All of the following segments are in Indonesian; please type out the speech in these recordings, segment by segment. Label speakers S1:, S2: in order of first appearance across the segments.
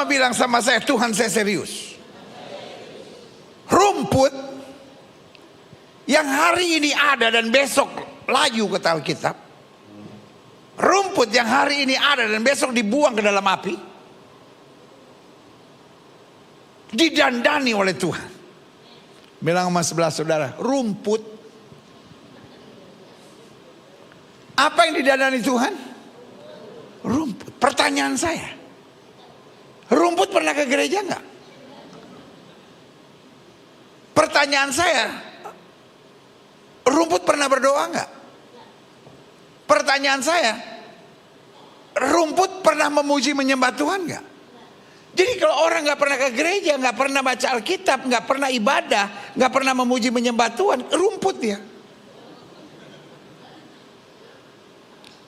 S1: Sama-sama bilang sama saya, Tuhan saya serius. Rumput yang hari ini ada dan besok layu kata Alkitab. Rumput yang hari ini ada dan besok dibuang ke dalam api, didandani oleh Tuhan. Bilang sama sebelah saudara, rumput. Apa yang didandani Tuhan? Rumput. Pertanyaan saya, rumput pernah ke gereja enggak? Pertanyaan saya, rumput pernah berdoa enggak? Pertanyaan saya, rumput pernah memuji menyembah Tuhan enggak? Jadi kalau orang nggak pernah ke gereja, nggak pernah baca Alkitab, nggak pernah ibadah, nggak pernah memuji menyembah Tuhan, rumput dia.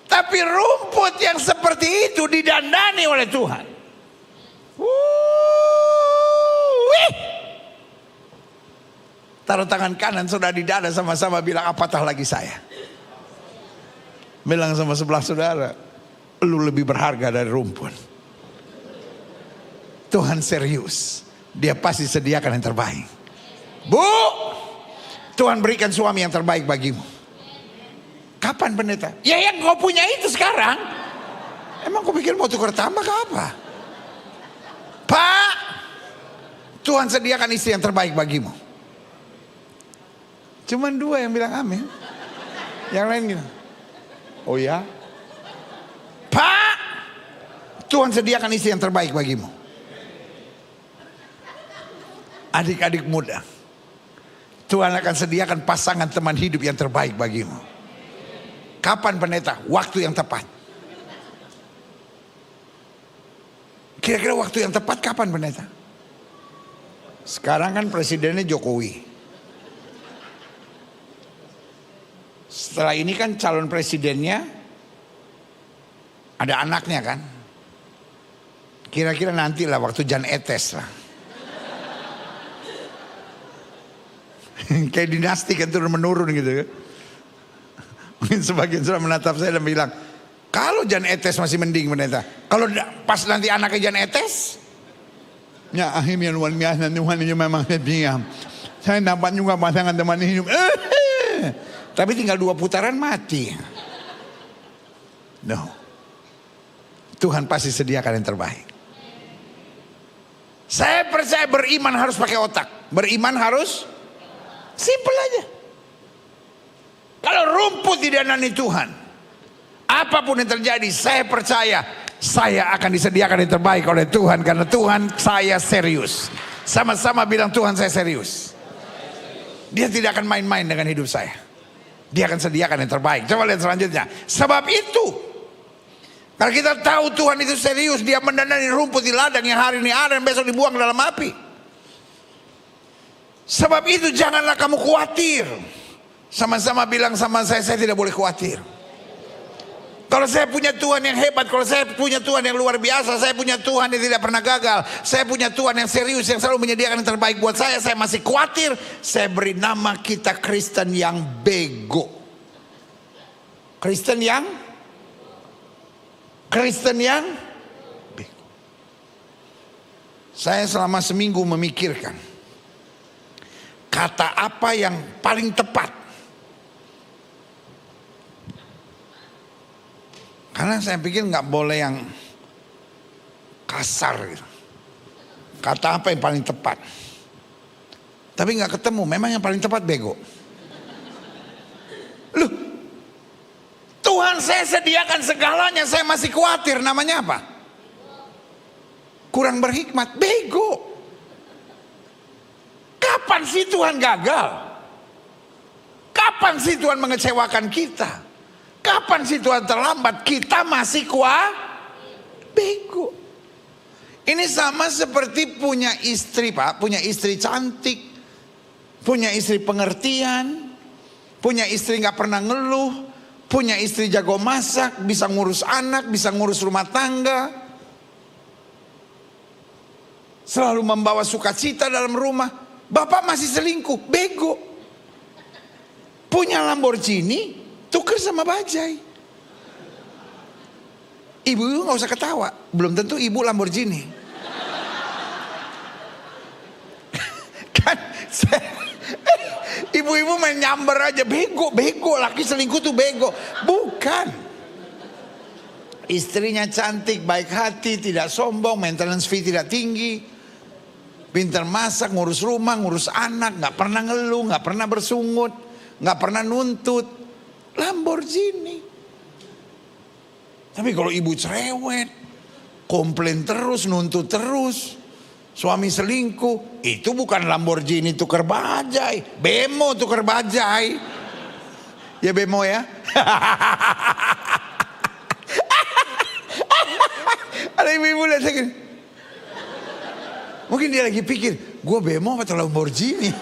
S1: Tapi rumput yang seperti itu didandani oleh Tuhan. Taruh tangan kanan saudara di dada, sama-sama bilang, apatah lagi saya. Bilang sama sebelah saudara, lu lebih berharga dari rumput. Tuhan serius, dia pasti sediakan yang terbaik. Bu, Tuhan berikan suami yang terbaik bagimu. Kapan pendeta? Ya yang kau punya itu sekarang. Emang kau pikir mau tukar tambah ke apa? Pak, Tuhan sediakan istri yang terbaik bagimu. Cuman 2 yang bilang amin. Yang lain gitu. Oh ya? Pak, Tuhan sediakan istri yang terbaik bagimu. Adik-adik muda, Tuhan akan sediakan pasangan teman hidup yang terbaik bagimu. Kapan pendeta? Waktu yang tepat. Kira-kira waktu yang tepat kapan pendeta? Sekarang kan presidennya Jokowi. Setelah ini kan calon presidennya ada anaknya kan. Kira-kira nantilah waktu Jan Etes lah. Kayak dinasti kan turun menurun gitu kan. Mungkin sebagian sudah menatap saya dan bilang, kalau Jan Etes masih mending pendeta. Kalau pas nanti anaknya Jan Etes, ya akhirnya luar biasa, Tuhan ini memang setia. Saya dapat juga pasangan teman hidup. Tapi tinggal 2 putaran mati. No. Tuhan pasti sediakan yang terbaik. Saya percaya beriman harus pakai otak. Beriman harus simple aja. Kalau rumput didandani Tuhan, apapun yang terjadi, saya percaya saya akan disediakan yang terbaik oleh Tuhan. Karena Tuhan saya serius. Sama-sama bilang, Tuhan saya serius. Dia tidak akan main-main dengan hidup saya. Dia akan sediakan yang terbaik. Coba lihat selanjutnya. Sebab itu, kalau kita tahu Tuhan itu serius, dia mendandani rumput di ladang yang hari ini ada dan besok dibuang ke dalam api. Sebab itu janganlah kamu khawatir. Sama-sama bilang sama saya tidak boleh khawatir. Kalau saya punya Tuhan yang hebat, kalau saya punya Tuhan yang luar biasa, saya punya Tuhan yang tidak pernah gagal, saya punya Tuhan yang serius, yang selalu menyediakan yang terbaik buat saya masih khawatir. Saya beri nama kita Kristen yang bego. Kristen yang bego. Saya selama seminggu memikirkan kata apa yang paling tepat. Karena saya pikir nggak boleh yang kasar gitu. Kata apa yang paling tepat? Tapi nggak ketemu. Memang yang paling tepat bego. Loh, Tuhan saya sediakan segalanya, saya masih khawatir. Namanya apa? Kurang berhikmat, bego. Kapan sih Tuhan gagal? Kapan sih Tuhan mengecewakan kita? Kapan sih Tuhan terlambat? Kita masih bego. Ini sama seperti punya istri, Pak. Punya istri cantik, punya istri pengertian, punya istri gak pernah ngeluh, punya istri jago masak, bisa ngurus anak, bisa ngurus rumah tangga, selalu membawa sukacita dalam rumah. Bapak masih selingkuh, bego. Punya Lamborghini, tuker sama bajai. Ibu gak usah ketawa, belum tentu ibu Lamborghini. Kan ibu-ibu main nyamber aja, bego, laki selingkuh tuh bego. Bukan. Istrinya cantik, baik hati, tidak sombong, maintenance fee tidak tinggi, pintar masak, ngurus rumah, ngurus anak, nggak pernah ngeluh, nggak pernah bersungut, nggak pernah nuntut. Lamborghini. Tapi kalau ibu cerewet, komplain terus, nuntut terus, suami selingkuh, itu bukan Lamborghini tukar bajai, bemo tukar bajai. Ya bemo ya. Ada ibu-ibu lihat gini. Mungkin dia lagi pikir, gue bemo atau Lamborghini.